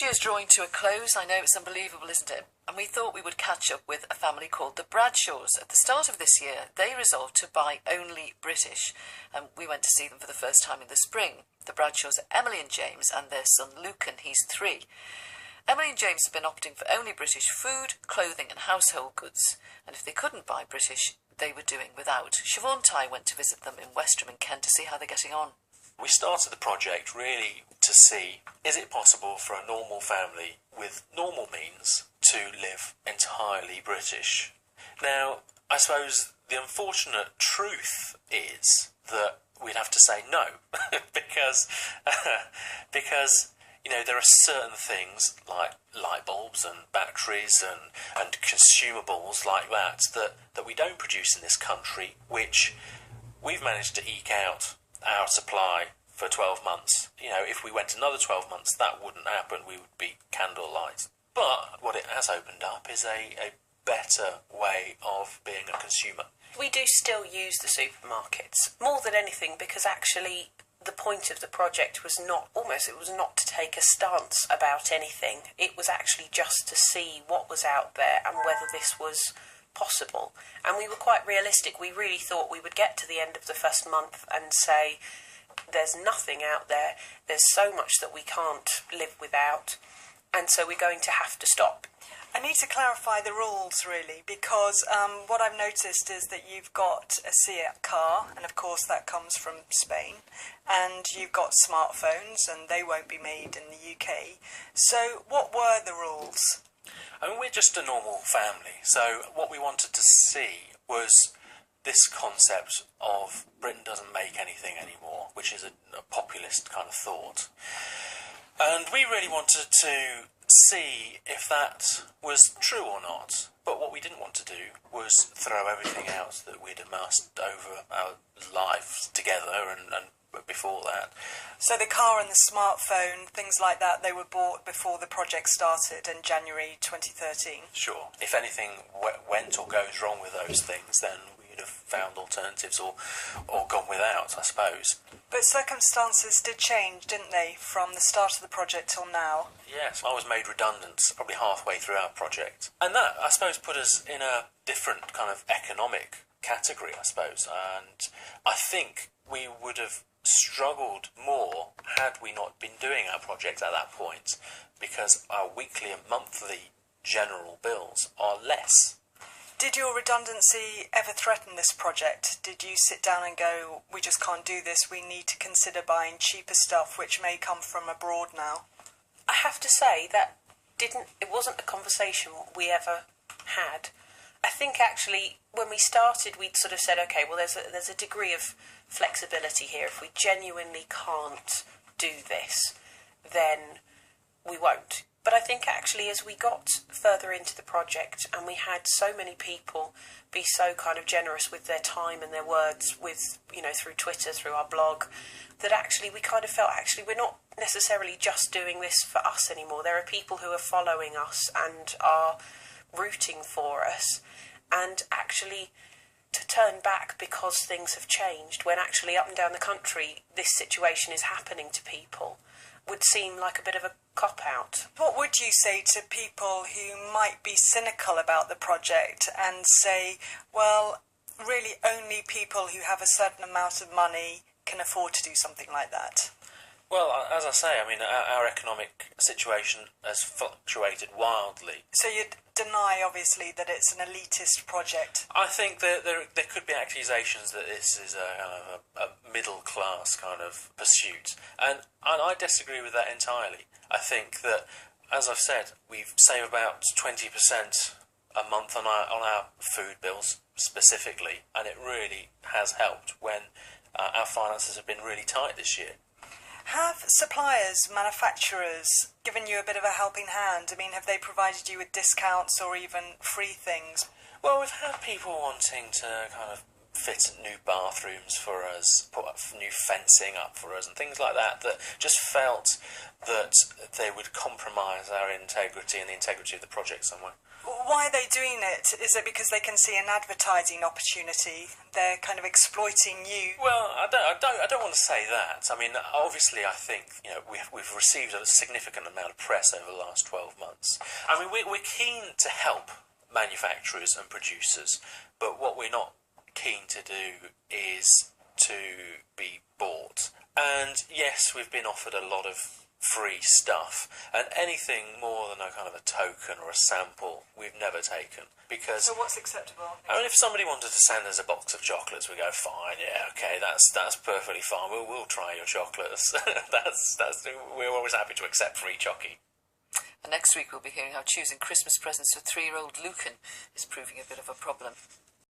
Is drawing to a close. I know it's unbelievable, isn't it? And we thought we would catch up with a family called the Bradshaws. At the start of this year, they resolved to buy only British, and we went to see them for the first time in the spring. The Bradshaws are Emily and James and their son Lucan, he's 3. Emily and James have been opting for only British food, clothing and household goods, and if they couldn't buy British, they were doing without. Siobhan Ty went to visit them in Westerham in Kent to see how they're getting on. We started the project really to see, is it possible for a normal family with normal means to live entirely British? Now, I suppose the unfortunate truth is that we'd have to say no, because you know, there are certain things like light bulbs and batteries and consumables like that we don't produce in this country, which we've managed to eke out our supply for 12 months. You know, if we went another 12 months, that wouldn't happen. We would be candlelight. But what it has opened up is a better way of being a consumer. We do still use the supermarkets, more than anything, because actually the point of the project was not to take a stance about anything. It was actually just to see what was out there and whether this was possible. And we were quite realistic. We really thought we would get to the end of the first month and say, there's nothing out there, there's so much that we can't live without, and so we're going to have to stop. I need to clarify the rules, really, because what I've noticed is that you've got a Seat car, and of course that comes from Spain, and you've got smartphones, and they won't be made in the UK. So what were the rules? I mean, we're just a normal family, so what we wanted to see was this concept of Britain doesn't make anything anymore, which is a populist kind of thought. And we really wanted to see if that was true or not. But what we didn't want to do was throw everything out that we'd amassed over our lives together and before that. So the car and the smartphone, things like that, they were bought before the project started in January 2013? Sure. If anything went or goes wrong with those things, then we'd have found alternatives or gone without, I suppose. But circumstances did change, didn't they, from the start of the project till now? Yes, I was made redundant probably halfway through our project. And that, I suppose, put us in a different kind of economic category, I suppose. And I think we would have struggled more had we not been doing our project at that point, because our weekly and monthly general bills are less. Did your redundancy ever threaten this project? Did you sit down and go, we just can't do this, we need to consider buying cheaper stuff which may come from abroad now? I have to say that it wasn't a conversation we ever had. I think actually when we started we'd sort of said, okay, well there's a degree of flexibility here. If we genuinely can't do this, then we won't. But I think actually as we got further into the project and we had so many people be so kind of generous with their time and their words with, you know, through Twitter, through our blog, that actually we kind of felt actually we're not necessarily just doing this for us anymore. There are people who are following us and are rooting for us, and actually to turn back because things have changed when actually up and down the country this situation is happening to people would seem like a bit of a cop-out. What would you say to people who might be cynical about the project and say, well, really only people who have a certain amount of money can afford to do something like that? Well, as I say, I mean, our economic situation has fluctuated wildly. So you deny, obviously, that it's an elitist project? I think that there could be accusations that this is a middle-class kind of pursuit. And I disagree with that entirely. I think that, as I've said, we save about 20% a month on our food bills specifically, and it really has helped when our finances have been really tight this year. Have suppliers, manufacturers, given you a bit of a helping hand? I mean, have they provided you with discounts or even free things? Well, we've had people wanting to kind of fit new bathrooms for us, put up new fencing up for us and things like that, that just felt that they would compromise our integrity and the integrity of the project somewhere. Why are they doing it? Is it because they can see an advertising opportunity? They're kind of exploiting you? Well, I don't want to say that. I mean, obviously, I think we've received a significant amount of press over the last 12 months. I mean, we're keen to help manufacturers and producers, but what we're not keen to do is to be bought. And yes, we've been offered a lot of free stuff, and anything more than a kind of a token or a sample we've never taken, because So what's acceptable? I mean, if somebody wanted to send us a box of chocolates, we go, fine, yeah, okay, that's perfectly fine, we'll try your chocolates. We're always happy to accept free chocky. And next week we'll be hearing how choosing Christmas presents for 3-year-old Lucan is proving a bit of a problem.